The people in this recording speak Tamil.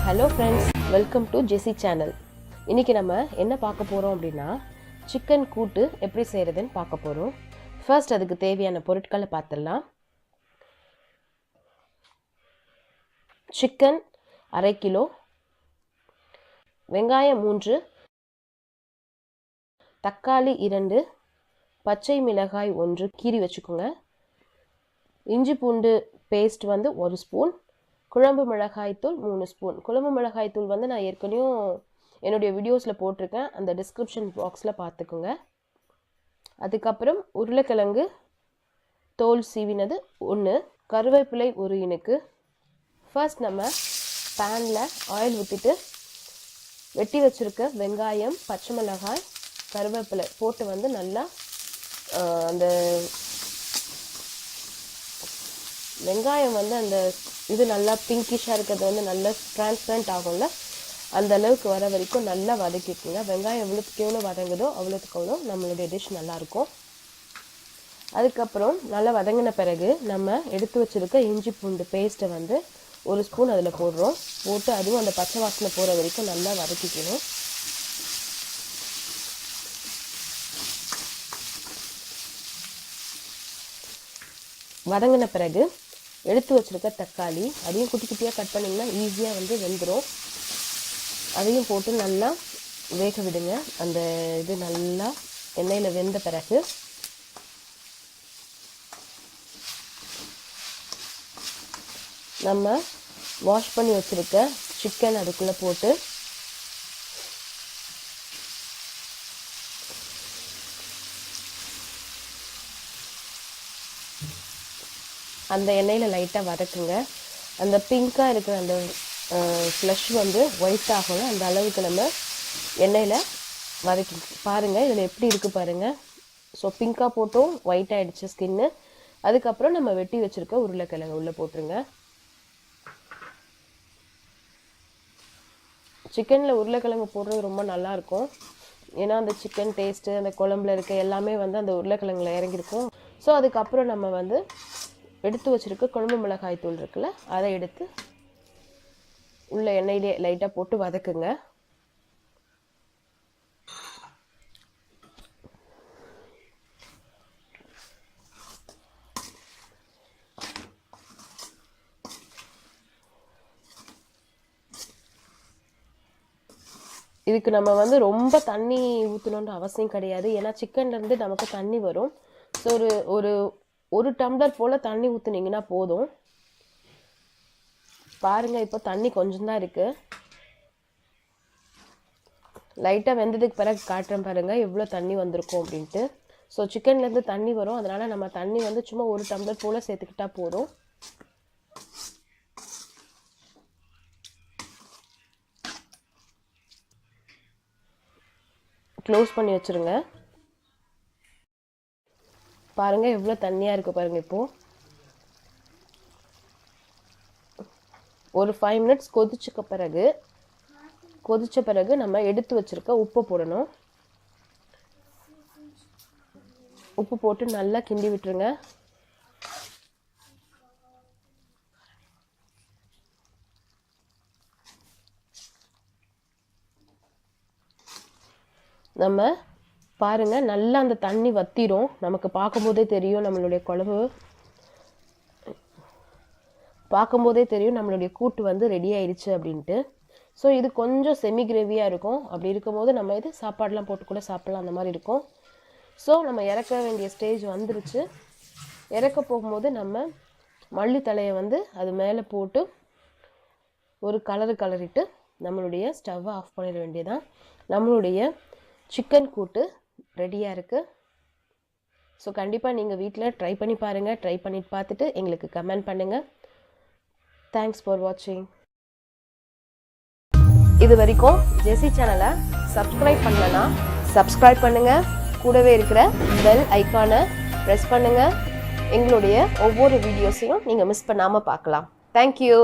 Hello friends, welcome to Jessie channel. இன்றைக்கி நம்ம என்ன பார்க்க போகிறோம் அப்படின்னா, சிக்கன் கூட்டு எப்படி செய்கிறதுன்னு பார்க்க போகிறோம். ஃபர்ஸ்ட் அதுக்கு தேவையான பொருட்களை பார்த்துடலாம். சிக்கன் 1/2 கிலோ, வெங்காயம் 3, தக்காளி 2, பச்சை மிளகாய் 1 கீறி வச்சுக்கோங்க, இஞ்சி பூண்டு பேஸ்ட் 1 ஸ்பூன், குழம்பு மிளகாய்த்தூள் 3 ஸ்பூன். குழம்பு மிளகாய்த்தூள் நான் ஏற்கனவே என்னுடைய வீடியோஸில் போட்டிருக்கேன், அந்த டிஸ்கிரிப்ஷன் பாக்ஸில் பார்த்துக்குங்க. அதுக்கப்புறம் உருளைக்கிழங்கு தோல் சீவினது 1, கருவேப்பிலை 1 இனுக்கு. ஃபர்ஸ்ட் நம்ம பேனில் ஆயில் ஊற்றிட்டு வெட்டி வச்சுருக்க வெங்காயம், பச்சை மிளகாய், கருவேப்பிலை போட்டு நல்லா அந்த வெங்காயம் அந்த இது நல்லா பிங்கிஷாக இருக்கிறது நல்லா டிரான்ஸ்பரண்ட் ஆகும்ல, அந்த அளவுக்கு வர வரைக்கும் நல்லா வதக்கிக்குங்க. வெங்காயம் எவ்வளோத்துக்கு எவ்வளோ வதங்குதோ அவ்வளோத்துக்கு அவ்வளோ நம்மளுடைய டிஷ் நல்லாயிருக்கும். அதுக்கப்புறம் நல்லா வதங்கின பிறகு நம்ம எடுத்து வச்சுருக்க இஞ்சி பூண்டு பேஸ்ட்டை 1 ஸ்பூன் அதில் போடுறோம். போட்டு அதுவும் அந்த பச்சை வாசனை போகிற வரைக்கும் நல்லா வதக்கிக்கணும். வதங்கின பிறகு எடுத்து வச்சுருக்க தக்காளி அதையும் குட்டி குட்டியாக கட் பண்ணிங்கன்னா ஈஸியாக வெந்துடும். அதையும் போட்டு நல்லா வேக விடுங்க. அந்த இது நல்லா எண்ணெயில் வெந்த பிறகு நம்ம வாஷ் பண்ணி வச்சுருக்க சிக்கன் அதுக்குள்ளே போட்டு அந்த எண்ணெயில் லைட்டாக வதக்குங்க. அந்த பிங்காக இருக்கிற அந்த ஃப்ளஷ் ஒயிட் ஆகணும், அந்த அளவுக்கு நம்ம எண்ணெயில் வதக்கி பாருங்கள். இதில் எப்படி இருக்குது பாருங்கள். ஸோ பிங்காக போட்டும் ஒயிட் ஆகிடுச்சு ஸ்கின்னு. அதுக்கப்புறம் நம்ம வெட்டி வச்சுருக்க உருளைக்கிழங்கு உள்ளே போட்டுருங்க. சிக்கனில் உருளைக்கிழங்கு போடுறது ரொம்ப நல்லாயிருக்கும், ஏன்னா அந்த சிக்கன் டேஸ்ட்டு அந்த குழம்புல இருக்க எல்லாமே அந்த உருளைக்கிழங்குல இறங்கியிருக்கும். ஸோ அதுக்கப்புறம் நம்ம எடுத்து வச்சுருக்க குழம்பு மிளகாய் தூள் இருக்குல்ல, அதை எடுத்து உள்ள எண்ணெயிலே லைட்டாக போட்டு வதக்குங்க. இதுக்கு நம்ம ரொம்ப தண்ணி ஊற்றணுன்ற அவசியம் கிடையாது, ஏன்னா சிக்கன்லேருந்து நமக்கு தண்ணி வரும். ஸோ ஒரு டம்ளர் போல் தண்ணி ஊற்றுனீங்கன்னா போதும். பாருங்கள், இப்போ தண்ணி கொஞ்சம் தான் இருக்குது. லைட்டாக வெந்ததுக்கு பிறகு காட்டுறேன் பாருங்கள் எவ்வளோ தண்ணி வந்திருக்கும் அப்படின்ட்டு. ஸோ சிக்கன்லேருந்து தண்ணி வரும், அதனால் நம்ம தண்ணி சும்மா ஒரு டம்ளர் போல் சேர்த்துக்கிட்டா போதும். க்ளோஸ் பண்ணி வச்சுருங்க. பாருங்கள் எவ்வளோ தண்ணியாக இருக்குது பாருங்கள். இப்போது ஒரு 5 மினிட்ஸ் கொதிச்ச பிறகு நம்ம எடுத்து வச்சுருக்க உப்பு போடணும். உப்பு போட்டு நல்லா கிண்டி விட்டுருங்க. நம்ம பாருங்கள் நல்லா அந்த தண்ணி வத்திரும், நமக்கு பார்க்கும்போதே தெரியும். நம்மளுடைய கூட்டு ரெடி ஆயிடுச்சு அப்படின்ட்டு. ஸோ இது கொஞ்சம் செமி கிரேவியாக இருக்கும். அப்படி இருக்கும்போது நம்ம இது சாப்பாடெலாம் போட்டு கூட சாப்பிட்லாம், அந்த மாதிரி இருக்கும். ஸோ நம்ம இறக்க வேண்டிய ஸ்டேஜ் வந்துருச்சு. இறக்க போகும்போது நம்ம மல்லித்தலையை அது மேலே போட்டு ஒரு கலரிட்டு நம்மளுடைய ஸ்டவ்வை ஆஃப் பண்ணிட வேண்டியதான். நம்மளுடைய சிக்கன் கூட்டு ரெடியாக இருக்குது. ஸோ கண்டிப்பாக நீங்கள் வீட்டில் ட்ரை பண்ணி பாருங்கள். ட்ரை பண்ணிட்டு பார்த்துட்டு எங்களுக்கு கமெண்ட் பண்ணுங்கள். தேங்க்ஸ் ஃபார் வாட்சிங். இது வரைக்கும் ஜெசி சேனலை சப்ஸ்கிரைப் பண்ணலன்னா சப்ஸ்கிரைப் பண்ணுங்கள். கூடவே இருக்கிற பெல் ஐக்கானை ப்ரெஸ் பண்ணுங்கள். எங்களுடைய ஒவ்வொரு வீடியோஸையும் நீங்கள் மிஸ் பண்ணாமல் பார்க்கலாம். தேங்க்யூ.